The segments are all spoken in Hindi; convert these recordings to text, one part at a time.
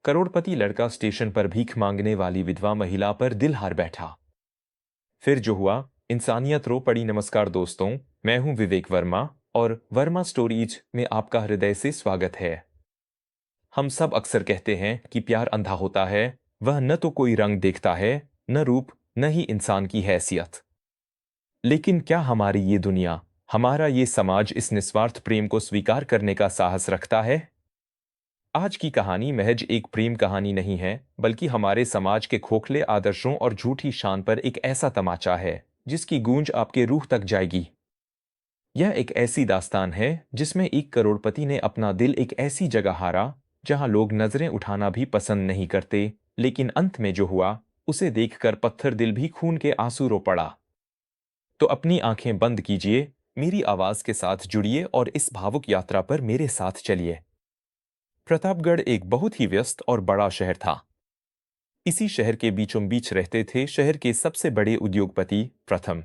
करोड़पति लड़का स्टेशन पर भीख मांगने वाली विधवा महिला पर दिल हार बैठा। फिर जो हुआ, इंसानियत रो पड़ी। नमस्कार दोस्तों, मैं हूं विवेक वर्मा और वर्मा स्टोरीज में आपका हृदय से स्वागत है। हम सब अक्सर कहते हैं कि प्यार अंधा होता है। वह न तो कोई रंग देखता है, न रूप, न ही इंसान की हैसियत। लेकिन क्या हमारी ये दुनिया, हमारा ये समाज इस निस्वार्थ प्रेम को स्वीकार करने का साहस रखता है? आज की कहानी महज एक प्रेम कहानी नहीं है, बल्कि हमारे समाज के खोखले आदर्शों और झूठी शान पर एक ऐसा तमाचा है जिसकी गूंज आपके रूह तक जाएगी। यह एक ऐसी दास्तान है जिसमें एक करोड़पति ने अपना दिल एक ऐसी जगह हारा जहां लोग नजरें उठाना भी पसंद नहीं करते, लेकिन अंत में जो हुआ उसे देखकर पत्थर दिल भी खून के आंसू रो पड़ा। तो अपनी आंखें बंद कीजिए, मेरी आवाज के साथ जुड़िए और इस भावुक यात्रा पर मेरे साथ चलिए। प्रतापगढ़ एक बहुत ही व्यस्त और बड़ा शहर था। इसी शहर के बीचों बीच रहते थे शहर के सबसे बड़े उद्योगपति प्रथम।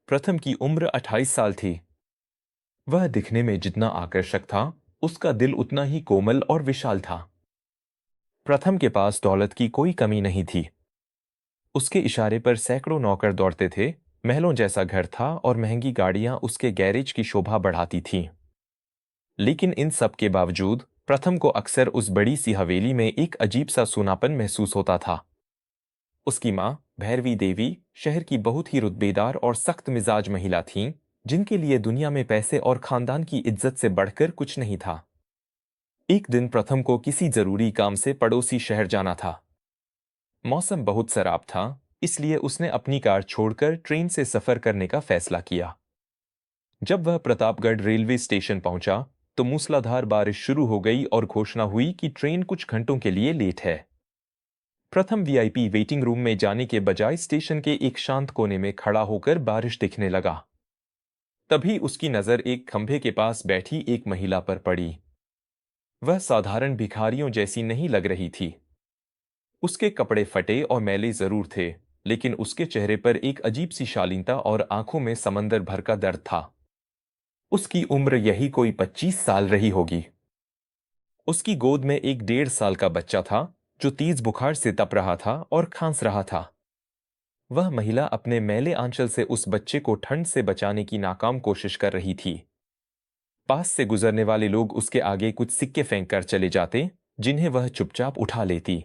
प्रथम की उम्र 28 साल थी। वह दिखने में जितना आकर्षक था, उसका दिल उतना ही कोमल और विशाल था। प्रथम के पास दौलत की कोई कमी नहीं थी। उसके इशारे पर सैकड़ों नौकर दौड़ते थे, महलों जैसा घर था और महंगी गाड़ियां उसके गैरेज की शोभा बढ़ाती थीं। लेकिन इन सब के बावजूद प्रथम को अक्सर उस बड़ी सी हवेली में एक अजीब सा सूनापन महसूस होता था। उसकी माँ भैरवी देवी शहर की बहुत ही रुतबेदार और सख्त मिजाज महिला थीं, जिनके लिए दुनिया में पैसे और खानदान की इज्जत से बढ़कर कुछ नहीं था। एक दिन प्रथम को किसी जरूरी काम से पड़ोसी शहर जाना था। मौसम बहुत खराब था, इसलिए उसने अपनी कार छोड़कर ट्रेन से सफर करने का फैसला किया। जब वह प्रतापगढ़ रेलवे स्टेशन पहुंचा, तो मूसलाधार बारिश शुरू हो गई और घोषणा हुई कि ट्रेन कुछ घंटों के लिए लेट है। प्रथम वीआईपी वेटिंग रूम में जाने के बजाय स्टेशन के एक शांत कोने में खड़ा होकर बारिश दिखने लगा। तभी उसकी नजर एक खंभे के पास बैठी एक महिला पर पड़ी। वह साधारण भिखारियों जैसी नहीं लग रही थी। उसके कपड़े फटे और मैले जरूर थे, लेकिन उसके चेहरे पर एक अजीब सी शालीनता और आंखों में समंदर भर का दर्द था। उसकी उम्र यही कोई 25 साल रही होगी। उसकी गोद में एक 1.5 साल का बच्चा था, जो तेज बुखार से तप रहा था और खांस रहा था। वह महिला अपने मैले आंचल से उस बच्चे को ठंड से बचाने की नाकाम कोशिश कर रही थी। पास से गुजरने वाले लोग उसके आगे कुछ सिक्के फेंक कर चले जाते, जिन्हें वह चुपचाप उठा लेती।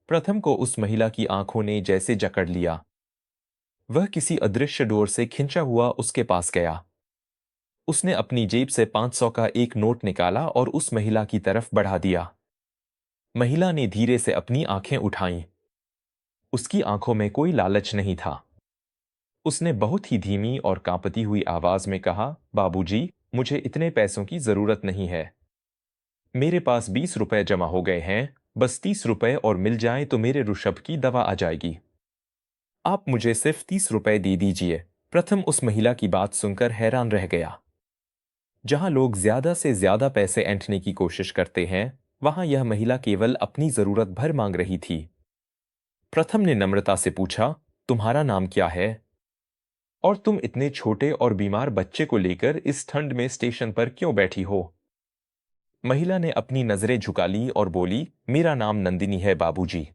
प्रथम को उस महिला की आंखों ने जैसे जकड़ लिया। वह किसी अदृश्य डोर से खिंचा हुआ उसके पास गया। उसने अपनी जेब से 500 का एक नोट निकाला और उस महिला की तरफ बढ़ा दिया। महिला ने धीरे से अपनी आंखें उठाईं। उसकी आंखों में कोई लालच नहीं था। उसने बहुत ही धीमी और कांपती हुई आवाज में कहा, बाबूजी, मुझे इतने पैसों की जरूरत नहीं है। मेरे पास 20 रुपए जमा हो गए हैं, बस 30 रुपए और मिल जाए तो मेरे ऋषभ की दवा आ जाएगी। आप मुझे सिर्फ 30 रुपए दे दीजिए। प्रथम उस महिला की बात सुनकर हैरान रह गया। जहां लोग ज्यादा से ज्यादा पैसे ऐंठने की कोशिश करते हैं, वहां यह महिला केवल अपनी जरूरत भर मांग रही थी। प्रथम ने नम्रता से पूछा, तुम्हारा नाम क्या है? और तुम इतने छोटे और बीमार बच्चे को लेकर इस ठंड में स्टेशन पर क्यों बैठी हो? महिला ने अपनी नजरें झुका ली और बोली, मेरा नाम नंदिनी है बाबूजी।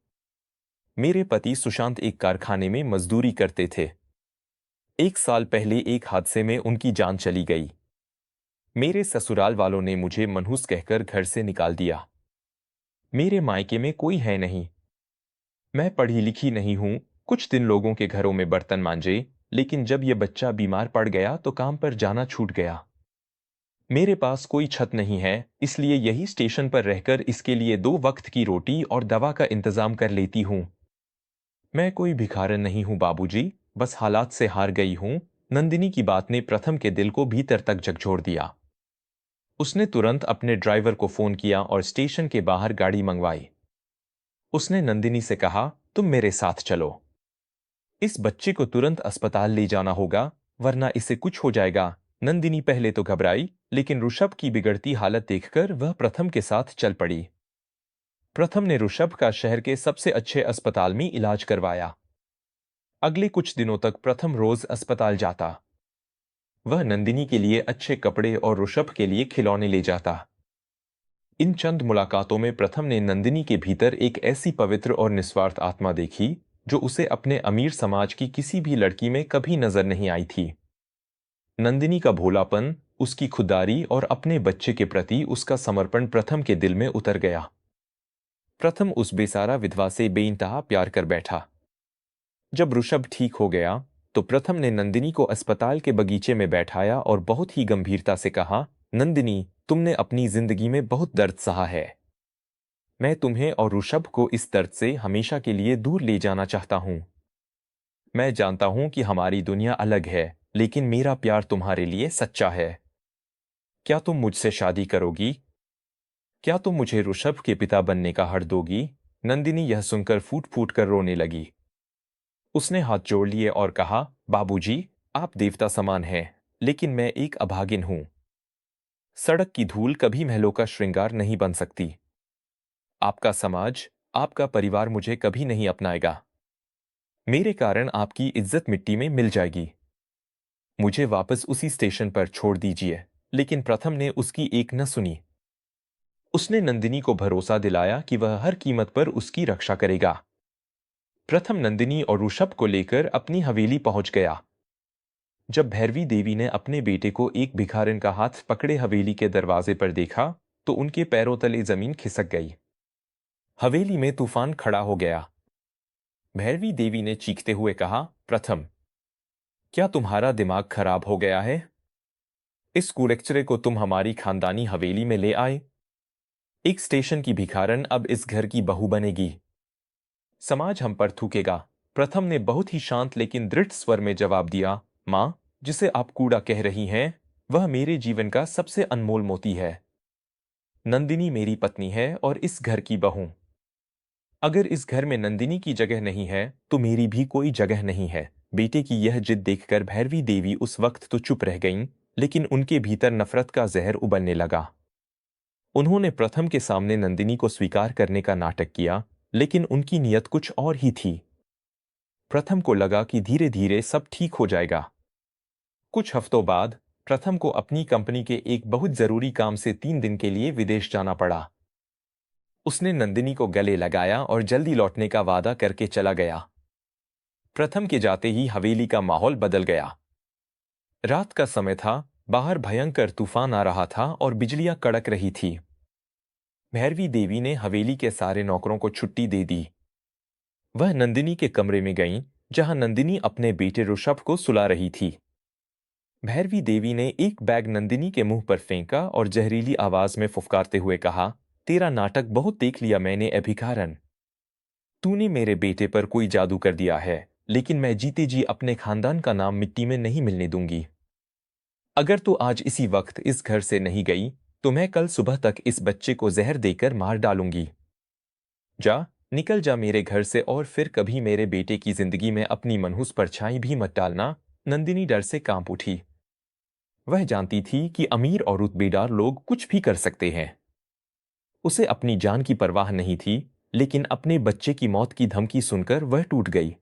मेरे पति सुशांत एक कारखाने में मजदूरी करते थे। 1 साल पहले एक हादसे में उनकी जान चली गई। मेरे ससुराल वालों ने मुझे मनहूस कहकर घर से निकाल दिया। मेरे मायके में कोई है नहीं। मैं पढ़ी लिखी नहीं हूं। कुछ दिन लोगों के घरों में बर्तन मांजे, लेकिन जब यह बच्चा बीमार पड़ गया तो काम पर जाना छूट गया। मेरे पास कोई छत नहीं है, इसलिए यही स्टेशन पर रहकर इसके लिए 2 वक्त की रोटी और दवा का इंतजाम कर लेती हूँ। मैं कोई भिखारन नहीं हूँ बाबूजी, बस हालात से हार गई हूँ। नंदिनी की बात ने प्रथम के दिल को भीतर तक झकझोर दिया। उसने तुरंत अपने ड्राइवर को फोन किया और स्टेशन के बाहर गाड़ी मंगवाई। उसने नंदिनी से कहा, तुम मेरे साथ चलो। इस बच्चे को तुरंत अस्पताल ले जाना होगा, वरना इसे कुछ हो जाएगा। नंदिनी पहले तो घबराई, लेकिन ऋषभ की बिगड़ती हालत देखकर वह प्रथम के साथ चल पड़ी। प्रथम ने ऋषभ का शहर के सबसे अच्छे अस्पताल में इलाज करवाया। अगले कुछ दिनों तक प्रथम रोज अस्पताल जाता। वह नंदिनी के लिए अच्छे कपड़े और ऋषभ के लिए खिलौने ले जाता। इन चंद मुलाकातों में प्रथम ने नंदिनी के भीतर एक ऐसी पवित्र और निस्वार्थ आत्मा देखी जो उसे अपने अमीर समाज की किसी भी लड़की में कभी नजर नहीं आई थी। नंदिनी का भोलापन, उसकी खुददारी और अपने बच्चे के प्रति उसका समर्पण प्रथम के दिल में उतर गया। प्रथम उस बेसारा विधवा से बेइंतहा प्यार कर बैठा। जब ऋषभ ठीक हो गया तो प्रथम ने नंदिनी को अस्पताल के बगीचे में बैठाया और बहुत ही गंभीरता से कहा, नंदिनी, तुमने अपनी जिंदगी में बहुत दर्द सहा है। मैं तुम्हें और ऋषभ को इस दर्द से हमेशा के लिए दूर ले जाना चाहता हूं। मैं जानता हूं कि हमारी दुनिया अलग है, लेकिन मेरा प्यार तुम्हारे लिए सच्चा है। क्या तुम मुझसे शादी करोगी? क्या तुम मुझे ऋषभ के पिता बनने का हक दोगी? नंदिनी यह सुनकर फूट फूट कर रोने लगी। उसने हाथ जोड़ लिए और कहा, बाबूजी, आप देवता समान हैं, लेकिन मैं एक अभागिन हूं। सड़क की धूल कभी महलों का श्रृंगार नहीं बन सकती। आपका समाज, आपका परिवार मुझे कभी नहीं अपनाएगा। मेरे कारण आपकी इज्जत मिट्टी में मिल जाएगी। मुझे वापस उसी स्टेशन पर छोड़ दीजिए। लेकिन प्रथम ने उसकी एक न सुनी। उसने नंदिनी को भरोसा दिलाया कि वह हर कीमत पर उसकी रक्षा करेगा। प्रथम नंदिनी और ऋषभ को लेकर अपनी हवेली पहुंच गया। जब भैरवी देवी ने अपने बेटे को एक भिखारिन का हाथ पकड़े हवेली के दरवाजे पर देखा तो उनके पैरों तले जमीन खिसक गई। हवेली में तूफान खड़ा हो गया। भैरवी देवी ने चीखते हुए कहा, प्रथम, क्या तुम्हारा दिमाग खराब हो गया है? इस कुलेक्चरे को तुम हमारी खानदानी हवेली में ले आए। एक स्टेशन की भिखारन अब इस घर की बहू बनेगी। समाज हम पर थूकेगा। प्रथम ने बहुत ही शांत लेकिन दृढ़ स्वर में जवाब दिया, मां, जिसे आप कूड़ा कह रही हैं, वह मेरे जीवन का सबसे अनमोल मोती है। नंदिनी मेरी पत्नी है और इस घर की बहू। अगर इस घर में नंदिनी की जगह नहीं है तो मेरी भी कोई जगह नहीं है। बेटे की यह जिद देखकर भैरवी देवी उस वक्त तो चुप रह गईं, लेकिन उनके भीतर नफरत का जहर उबलने लगा। उन्होंने प्रथम के सामने नंदिनी को स्वीकार करने का नाटक किया, लेकिन उनकी नीयत कुछ और ही थी। प्रथम को लगा कि धीरे धीरे सब ठीक हो जाएगा। कुछ हफ्तों बाद प्रथम को अपनी कंपनी के एक बहुत जरूरी काम से 3 दिन के लिए विदेश जाना पड़ा। उसने नंदिनी को गले लगाया और जल्दी लौटने का वादा करके चला गया। प्रथम के जाते ही हवेली का माहौल बदल गया। रात का समय था, बाहर भयंकर तूफान आ रहा था और बिजलियां कड़क रही थी। भैरवी देवी ने हवेली के सारे नौकरों को छुट्टी दे दी। वह नंदिनी के कमरे में गईं, जहां नंदिनी अपने बेटे ऋषभ को सुला रही थी। भैरवी देवी ने एक बैग नंदिनी के मुंह पर फेंका और जहरीली आवाज में फुफकारते हुए कहा, तेरा नाटक बहुत देख लिया मैंने अभिकारन। तूने मेरे बेटे पर कोई जादू कर दिया है, लेकिन मैं जीते जी अपने खानदान का नाम मिट्टी में नहीं मिलने दूंगी। अगर तू आज इसी वक्त इस घर से नहीं गई तो मैं कल सुबह तक इस बच्चे को जहर देकर मार डालूंगी। जा, निकल जा मेरे घर से और फिर कभी मेरे बेटे की जिंदगी में अपनी मनहूस परछाई भी मत डालना। नंदिनी डर से कांप उठी। वह जानती थी कि अमीर और रुतबेदार लोग कुछ भी कर सकते हैं। उसे अपनी जान की परवाह नहीं थी, लेकिन अपने बच्चे की मौत की धमकी सुनकर वह टूट गई।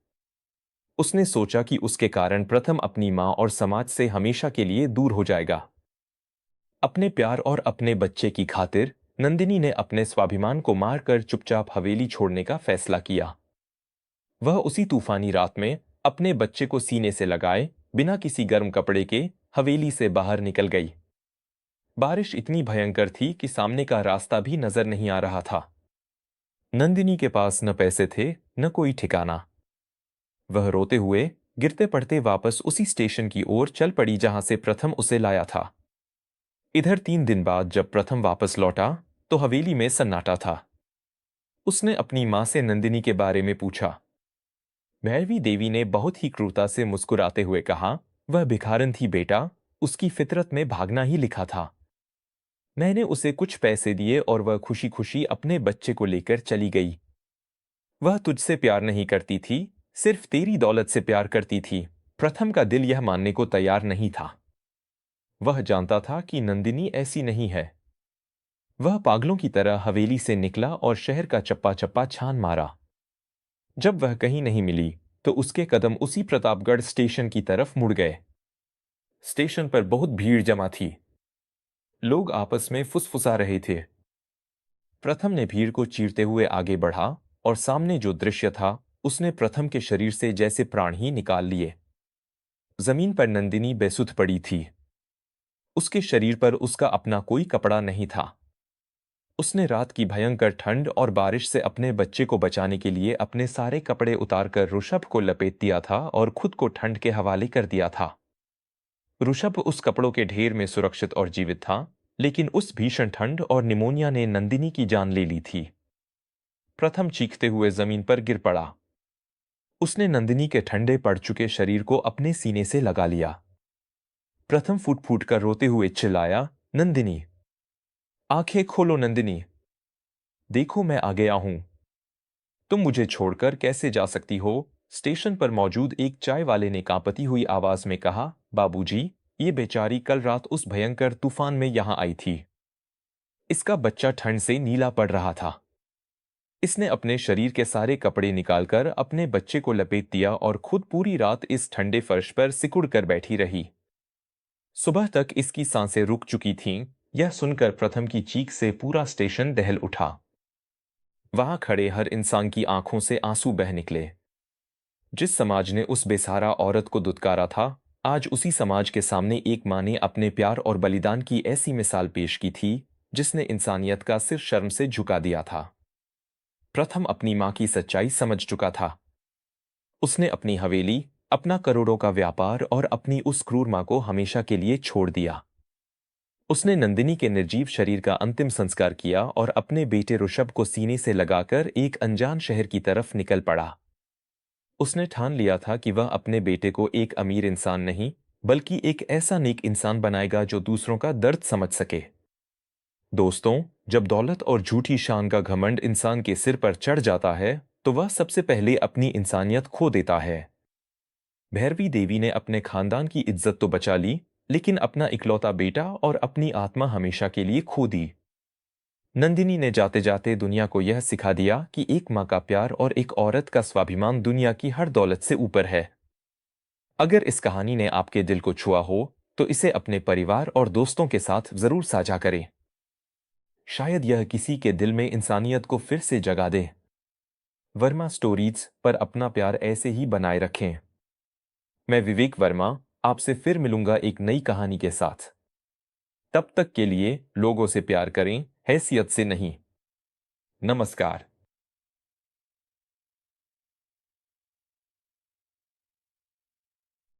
उसने सोचा कि उसके कारण प्रथम अपनी मां और समाज से हमेशा के लिए दूर हो जाएगा। अपने प्यार और अपने बच्चे की खातिर नंदिनी ने अपने स्वाभिमान को मारकर चुपचाप हवेली छोड़ने का फैसला किया। वह उसी तूफानी रात में अपने बच्चे को सीने से लगाए बिना किसी गर्म कपड़े के हवेली से बाहर निकल गई। बारिश इतनी भयंकर थी कि सामने का रास्ता भी नजर नहीं आ रहा था। नंदिनी के पास न पैसे थे, न कोई ठिकाना। वह रोते हुए गिरते पड़ते वापस उसी स्टेशन की ओर चल पड़ी जहां से प्रथम उसे लाया था। इधर 3 दिन बाद जब प्रथम वापस लौटा तो हवेली में सन्नाटा था। उसने अपनी मां से नंदिनी के बारे में पूछा। भैरवी देवी ने बहुत ही क्रूरता से मुस्कुराते हुए कहा, वह भिखारन थी बेटा, उसकी फितरत में भागना ही लिखा था। मैंने उसे कुछ पैसे दिए और वह खुशी खुशी अपने बच्चे को लेकर चली गई। वह तुझसे प्यार नहीं करती थी, सिर्फ तेरी दौलत से प्यार करती थी। प्रथम का दिल यह मानने को तैयार नहीं था। वह जानता था कि नंदिनी ऐसी नहीं है। वह पागलों की तरह हवेली से निकला और शहर का चप्पा चप्पा छान मारा। जब वह कहीं नहीं मिली तो उसके कदम उसी प्रतापगढ़ स्टेशन की तरफ मुड़ गए। स्टेशन पर बहुत भीड़ जमा थी। लोग आपस में फुसफुसा रहे थे। प्रथम ने भीड़ को चीरते हुए आगे बढ़ा और सामने जो दृश्य था उसने प्रथम के शरीर से जैसे प्राण ही निकाल लिए। जमीन पर नंदिनी बेसुध पड़ी थी। उसके शरीर पर उसका अपना कोई कपड़ा नहीं था। उसने रात की भयंकर ठंड और बारिश से अपने बच्चे को बचाने के लिए अपने सारे कपड़े उतारकर ऋषभ को लपेट दिया था और खुद को ठंड के हवाले कर दिया था। ऋषभ उस कपड़ों के ढेर में सुरक्षित और जीवित था, लेकिन उस भीषण ठंड और निमोनिया ने नंदिनी की जान ले ली थी। प्रथम चीखते हुए जमीन पर गिर पड़ा। उसने नंदिनी के ठंडे पड़ चुके शरीर को अपने सीने से लगा लिया। प्रथम फूट फूट कर रोते हुए चिल्लाया, नंदिनी, आंखें खोलो नंदिनी, देखो मैं आ गया हूं। तुम मुझे छोड़कर कैसे जा सकती हो? स्टेशन पर मौजूद एक चाय वाले ने कांपती हुई आवाज में कहा, बाबूजी, ये बेचारी कल रात उस भयंकर तूफान में यहां आई थी। इसका बच्चा ठंड से नीला पड़ रहा था। इसने अपने शरीर के सारे कपड़े निकालकर अपने बच्चे को लपेट दिया और खुद पूरी रात इस ठंडे फर्श पर सिकुड़ कर बैठी रही। सुबह तक इसकी सांसें रुक चुकी थीं। यह सुनकर प्रथम की चीख से पूरा स्टेशन दहल उठा। वहां खड़े हर इंसान की आंखों से आंसू बह निकले। जिस समाज ने उस बेसहारा औरत को दुत्कारा था, आज उसी समाज के सामने एक माँ ने अपने प्यार और बलिदान की ऐसी मिसाल पेश की थी जिसने इंसानियत का सिर शर्म से झुका दिया था। प्रथम अपनी माँ की सच्चाई समझ चुका था। उसने अपनी हवेली, अपना करोड़ों का व्यापार और अपनी उस क्रूर माँ को हमेशा के लिए छोड़ दिया। उसने नंदिनी के निर्जीव शरीर का अंतिम संस्कार किया और अपने बेटे ऋषभ को सीने से लगाकर एक अनजान शहर की तरफ निकल पड़ा। उसने ठान लिया था कि वह अपने बेटे को एक अमीर इंसान नहीं, बल्कि एक ऐसा नेक इंसान बनाएगा जो दूसरों का दर्द समझ सके। दोस्तों, जब दौलत और झूठी शान का घमंड इंसान के सिर पर चढ़ जाता है, तो वह सबसे पहले अपनी इंसानियत खो देता है। भैरवी देवी ने अपने खानदान की इज्जत तो बचा ली, लेकिन अपना इकलौता बेटा और अपनी आत्मा हमेशा के लिए खो दी। नंदिनी ने जाते जाते दुनिया को यह सिखा दिया कि एक माँ का प्यार और एक औरत का स्वाभिमान दुनिया की हर दौलत से ऊपर है। अगर इस कहानी ने आपके दिल को छुआ हो, तो इसे अपने परिवार और दोस्तों के साथ जरूर साझा करें। शायद यह किसी के दिल में इंसानियत को फिर से जगा दे। वर्मा स्टोरीज पर अपना प्यार ऐसे ही बनाए रखें। मैं विवेक वर्मा आपसे फिर मिलूंगा एक नई कहानी के साथ। तब तक के लिए लोगों से प्यार करें, हैसियत से नहीं। नमस्कार।